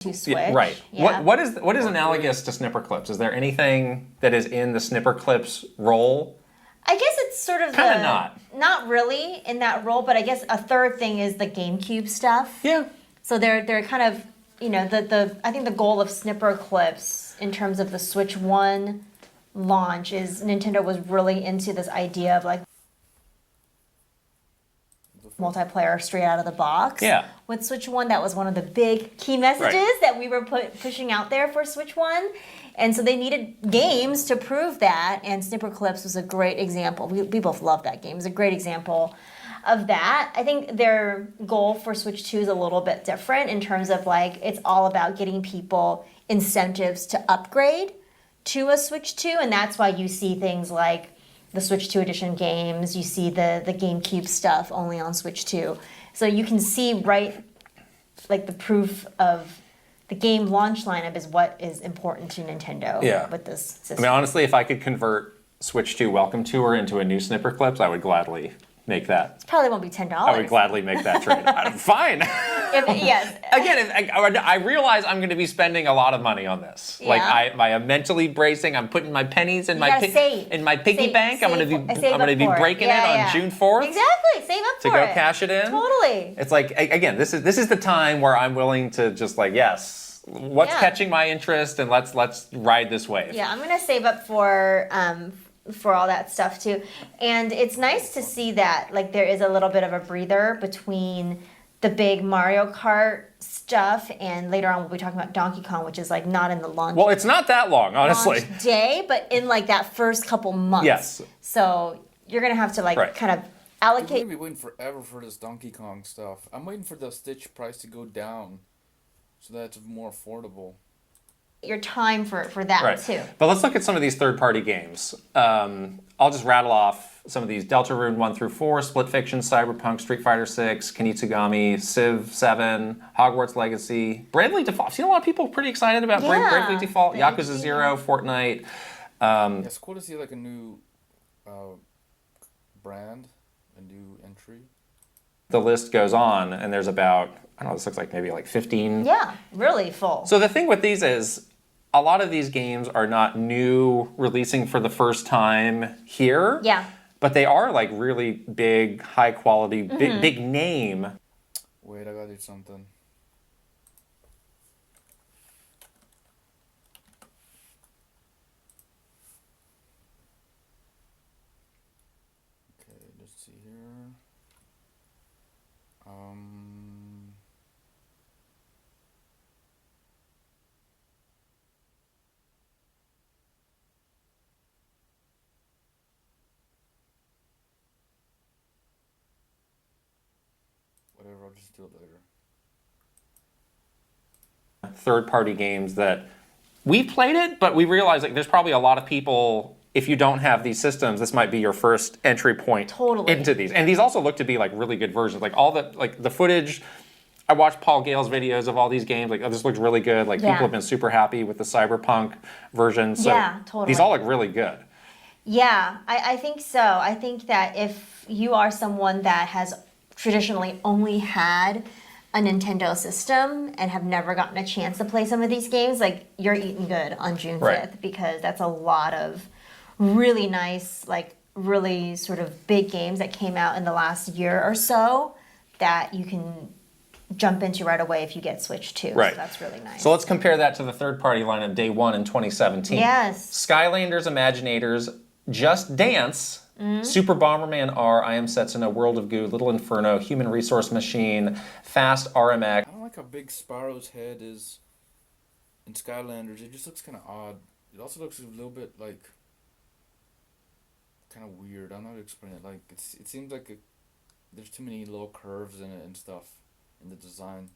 to Switch. Yeah, right. Yeah. What is analogous to snipper clips? Is there anything that is in the snipper clips role? I guess it's sort of kind of not really in that role, but I guess a third thing is the GameCube stuff. Yeah. So they're kind of, you know, I think the goal of snipper clips in terms of the Switch 1 launch is Nintendo was really into this idea of like multiplayer straight out of the box. Yeah. With Switch 1, that was one of the big key messages that we were pushing out there for Switch 1. And so they needed games to prove that, and Snipper Clips was a great example. We both love that game. It's a great example of that. I think their goal for Switch 2 is a little bit different in terms of like it's all about getting people incentives to upgrade to a Switch 2, and that's why you see things like the Switch 2 edition games, you see the GameCube stuff only on Switch 2. So you can see right like the proof of the game launch lineup is what is important to Nintendo with this system. I mean, honestly, if I could convert Switch 2 Welcome Tour into a new Snipper Clips, I would gladly make that. It probably won't be $10. I would gladly make that trade. Fine. Yes. Again, I realize I'm going to be spending a lot of money on this. Yeah. Like I am mentally bracing. I'm putting my pennies in my piggy bank. I'm going to be breaking it on June 4th. Exactly. Save up for it. To go cash it in. Totally. It's like again, this is the time where I'm willing to just like what's catching my interest, and let's ride this wave. Yeah, I'm going to save up for all that stuff too. And it's nice to see that like there is a little bit of a breather between the big Mario Kart stuff and later on we'll be talking about Donkey Kong, which is like not in the launch. Well, it's not that long, honestly. Launch day, but in like that first couple months. Yes. So you're going to have to like kind of allocate. We're going to be waiting forever for this Donkey Kong stuff. I'm waiting for the Stitch price to go down so that it's more affordable. Your time for that too. But let's look at some of these third-party games. I'll just rattle off some of these: Deltarune 1 through 4, Split Fiction, Cyberpunk, Street Fighter 6, Kunitsugami, Civ 7, Hogwarts Legacy, Bravely Default. I've seen a lot of people pretty excited about Bravely Default, Yakuza 0, Fortnite. It's cool to see like a new brand, a new entry. The list goes on, and there's about, I don't know, this looks like maybe like 15. Yeah, really full. So the thing with these is, a lot of these games are not new, releasing for the first time here. Yeah. But they are like really big, high quality, big name. Wait, I gotta do something. Okay, let's see here. Whatever, I'll just do it later. Third-party games that we played it, but we realized like there's probably a lot of people. If you don't have these systems, this might be your first entry point into these. And these also look to be like really good versions. Like all the footage. I watched Paul Gale's videos of all these games. Like, oh, this looks really good. Like people have been super happy with the Cyberpunk version. So these all look really good. Yeah, I think so. I think that if you are someone that has traditionally only had a Nintendo system and have never gotten a chance to play some of these games, like you're eating good on June 5th because that's a lot of really nice, like really sort of big games that came out in the last year or so that you can jump into right away if you get Switch 2. Right. So that's really nice. So let's compare that to the third-party lineup day one in 2017. Yes. Skylanders, Imaginators, Just Dance, Super Bomberman R, I Am Setsuna, World of Goo, Little Inferno, Human Resource Machine, Fast RMX. I don't like how big Sparrow's head is in Skylanders. It just looks kind of odd. It also looks a little bit like kind of weird. I don't know how to explain it. Like it seems like there's too many little curves in it and stuff in the design.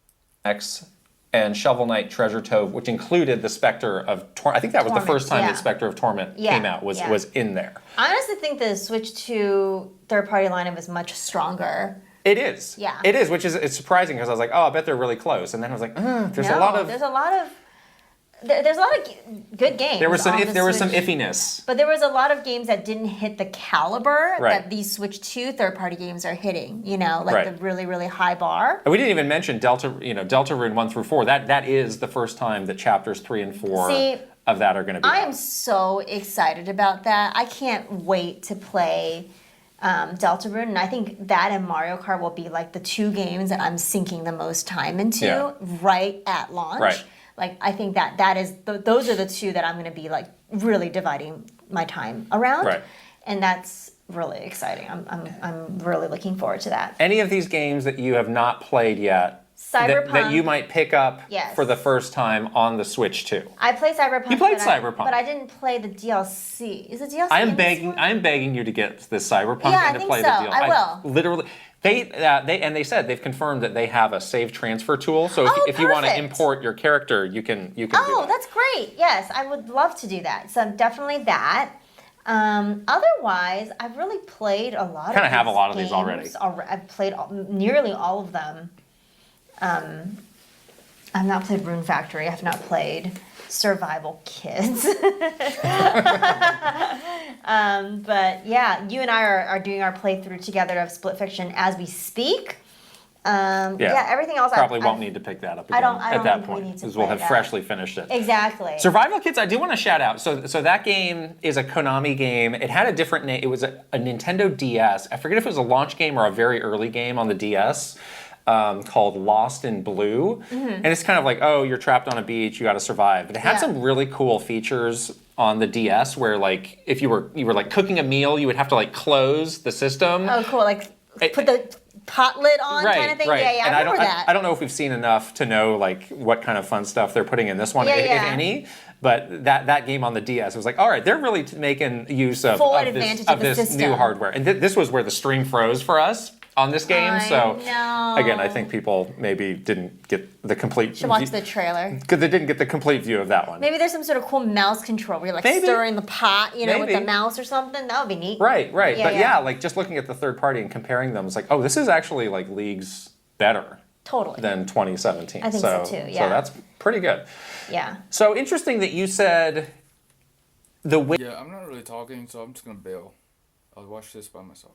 X and Shovel Knight Treasure Trove, which included the Spectre of Torment. I think that was the first time that Spectre of Torment came out, was in there. I honestly think the Switch 2 third-party lineup is much stronger. It is. Yeah. It is, which is it's surprising because I was like, oh, I bet they're really close. And then I was like, there's a lot of there's a lot of good games. There was some on the there was some Switch. iffiness. But there was a lot of games that didn't hit the caliber Right. that these Switch 2 third-party games are hitting, like Right. the really, really high bar. And we didn't even mention Deltarune 1 through 4. That is the first time that chapters 3 and 4 See, of that are going to be I out. am so excited about that. I can't wait to play Deltarune, and I think that and Mario Kart will be like the two games that I'm sinking the most time into Yeah. right at launch. Right. Like I think that is those are the two that I'm going to be like really dividing my time around. Right. And that's really exciting. I'm really looking forward to that. Any of these games that you have not played yet that Cyberpunk. you might pick up Yes. for the first time on the Switch 2. I played Cyberpunk. You played but Cyberpunk. but I didn't play the DLC. Is it DLC? I am in this begging. one? I am begging you to get this Cyberpunk Yeah, I and to think play so. the deal. I will. Literally, they said they've confirmed that they have a save transfer tool. So if you want to perfect. import your character, you can do Oh, that. that's great. Yes, I would love to do that. So definitely that. Otherwise, I've really played a lot. Kinda of have a these lot of these games already. I've played nearly all of them. I've not played Rune Factory. I've not played Survival Kids. But yeah, you and I are doing our playthrough together of Split Fiction as we speak. Yeah, everything else Probably I've won't need to pick that up again I don't at that think we point need to because we'll play have that. freshly finished it. Exactly. Survival Kids, I do want to shout out. So that game is a Konami game. It had a different name. It was a Nintendo DS. I forget if it was a launch game or a very early game on the DS. Called Lost in Blue, and it's kind of like, oh, you're trapped on a beach, you got to survive. But it had Yeah. some really cool features on the DS, where like if you were like cooking a meal, you would have to like close the system. Oh, cool. Like put the pot lid on Right, kind of thing. right. Yeah, And I remember that. I don't know if we've seen enough to know like what kind of fun stuff they're putting in this one, Yeah, if yeah. any. But that game on the DS was like, all right, they're really making use of, Full of advantage this, of of the this system. new hardware. And this was where the stream froze for us on this game. I So know. again, I think people maybe didn't get the complete Should watch the trailer. because they didn't get the complete view of that one. Maybe there's some sort of cool mouse control where you're like Maybe. stirring the pot, with Maybe. the mouse or something. That would be neat. Right. Yeah, But yeah. yeah, like just looking at the third party and comparing them, it's like, oh, this is actually like leagues better Totally. than 2017. I think so too, yeah. So that's pretty good. Yeah. So interesting that you said the way. Yeah, I'm not really talking, so I'm just gonna bail. I'll watch this by myself.